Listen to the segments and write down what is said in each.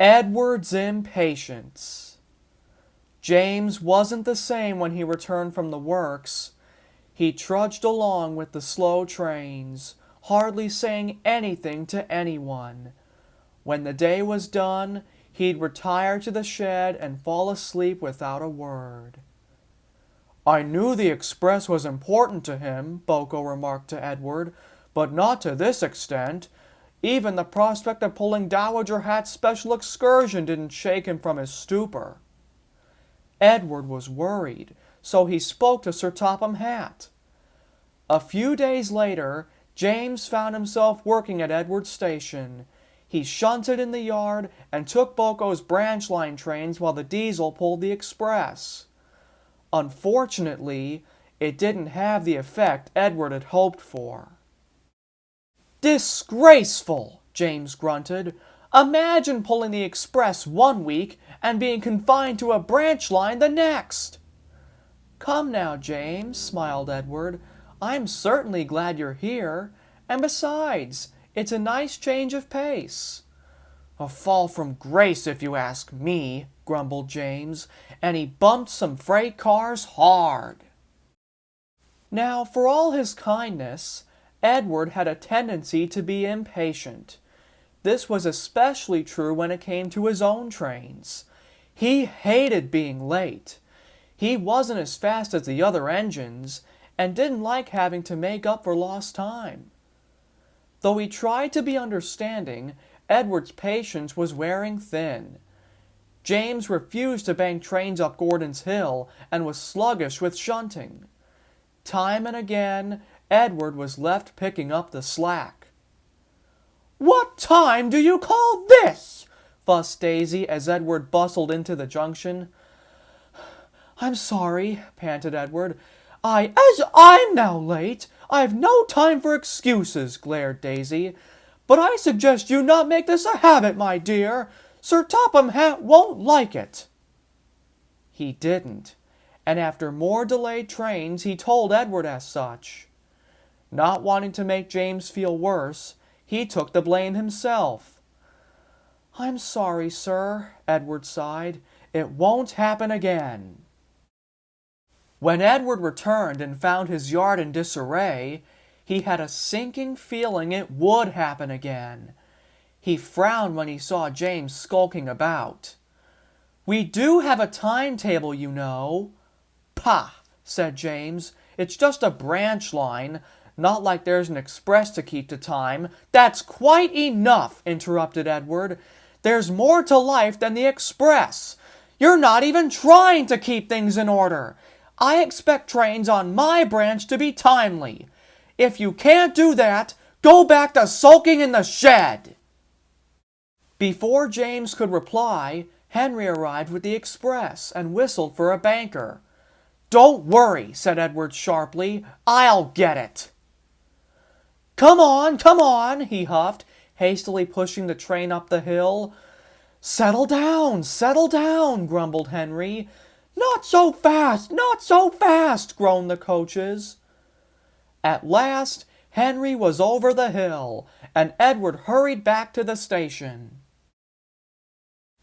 Edward's impatience. James wasn't the same when he returned from the works. He trudged along with the slow trains, hardly saying anything to anyone. When the day was done, he'd retire to the shed and fall asleep without a word. "I knew the express was important to him," Boko remarked to Edward, "but not to this extent. Even the prospect of pulling Dowager Hat's special excursion didn't shake him from his stupor." Edward was worried, so he spoke to Sir Topham Hatt. A few days later, James found himself working at Edward's station. He shunted in the yard and took Boko's branch line trains while the diesel pulled the express. Unfortunately, it didn't have the effect Edward had hoped for. "Disgraceful!" James grunted. "Imagine pulling the express one week and being confined to a branch line the next." "Come now, James," smiled Edward. "I'm certainly glad you're here. And besides, it's a nice change of pace." "A fall from grace, if you ask me," grumbled James, and he bumped some freight cars hard. Now, for all his kindness, Edward had a tendency to be impatient. This was especially true when it came to his own trains. He hated being late. He wasn't as fast as the other engines, and didn't like having to make up for lost time. Though he tried to be understanding, Edward's patience was wearing thin. James refused to bank trains up Gordon's Hill and was sluggish with shunting. Time and again, Edward was left picking up the slack. "What time do you call this?" fussed Daisy as Edward bustled into the junction. "I'm sorry," panted Edward. As I'm now late, I've no time for excuses," glared Daisy. "But I suggest you not make this a habit, my dear. Sir Topham Hatt won't like it." He didn't, and after more delayed trains, he told Edward as such. Not wanting to make James feel worse, he took the blame himself. "I'm sorry, sir," Edward sighed. "It won't happen again." When Edward returned and found his yard in disarray, he had a sinking feeling it would happen again. He frowned when he saw James skulking about. "We do have a timetable, you know." "Pah," said James. "It's just a branch line. Not like there's an express to keep to time." "That's quite enough," interrupted Edward. "There's more to life than the express. You're not even trying to keep things in order. I expect trains on my branch to be timely. If you can't do that, go back to sulking in the shed." Before James could reply, Henry arrived with the express and whistled for a banker. "Don't worry," said Edward sharply. "I'll get it." Come on," he huffed, hastily pushing the train up the hill. Settle down," grumbled Henry. Not so fast," groaned the coaches. At last, Henry was over the hill, and Edward hurried back to the station.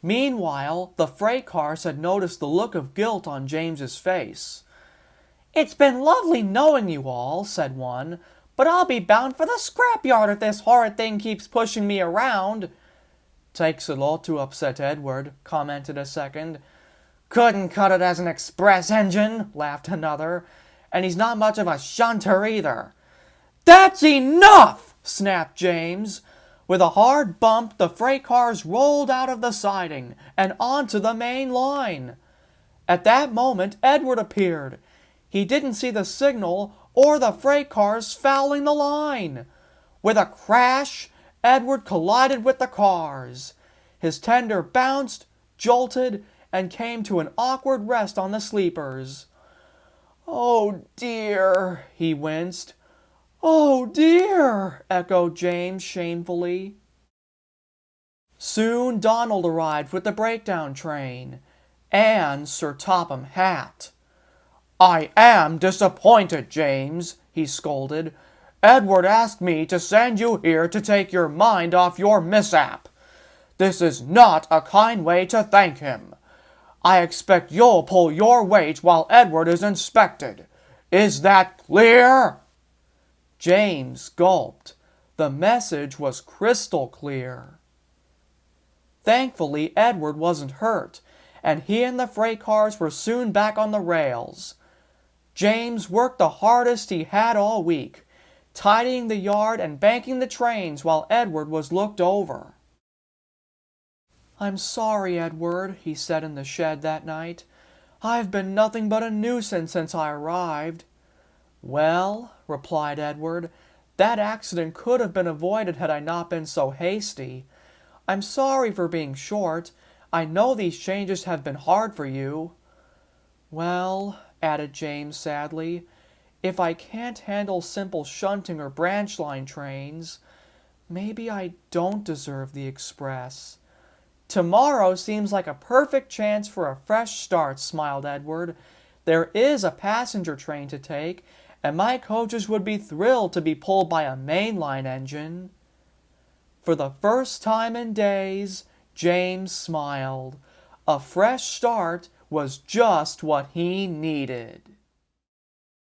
Meanwhile, the freight cars had noticed the look of guilt on James's face. "It's been lovely knowing you all," said one, "but I'll be bound for the scrapyard if this horrid thing keeps pushing me around." "Takes a lot to upset Edward," commented a second. "Couldn't cut it as an express engine," laughed another. "And he's not much of a shunter either." "That's enough!" snapped James. With a hard bump, the freight cars rolled out of the siding and onto the main line. At that moment, Edward appeared. He didn't see the signal or the freight cars fouling the line. With a crash, Edward collided with the cars. His tender bounced, jolted, and came to an awkward rest on the sleepers. "Oh dear," he winced. "Oh dear," echoed James shamefully. Soon Donald arrived with the breakdown train, and Sir Topham Hatt. "I am disappointed, James," he scolded. "Edward asked me to send you here to take your mind off your mishap. This is not a kind way to thank him. I expect you'll pull your weight while Edward is inspected. Is that clear?" James gulped. The message was crystal clear. Thankfully, Edward wasn't hurt, and he and the freight cars were soon back on the rails. James worked the hardest he had all week, tidying the yard and banking the trains while Edward was looked over. "I'm sorry, Edward," he said in the shed that night. "I've been nothing but a nuisance since I arrived." "Well," replied Edward, "that accident could have been avoided had I not been so hasty. I'm sorry for being short. I know these changes have been hard for you." "Well," added James sadly, "if I can't handle simple shunting or branch line trains, maybe I don't deserve the express." "Tomorrow seems like a perfect chance for a fresh start," smiled Edward. "There is a passenger train to take, and my coaches would be thrilled to be pulled by a mainline engine." For the first time in days, James smiled. A fresh start was just what he needed.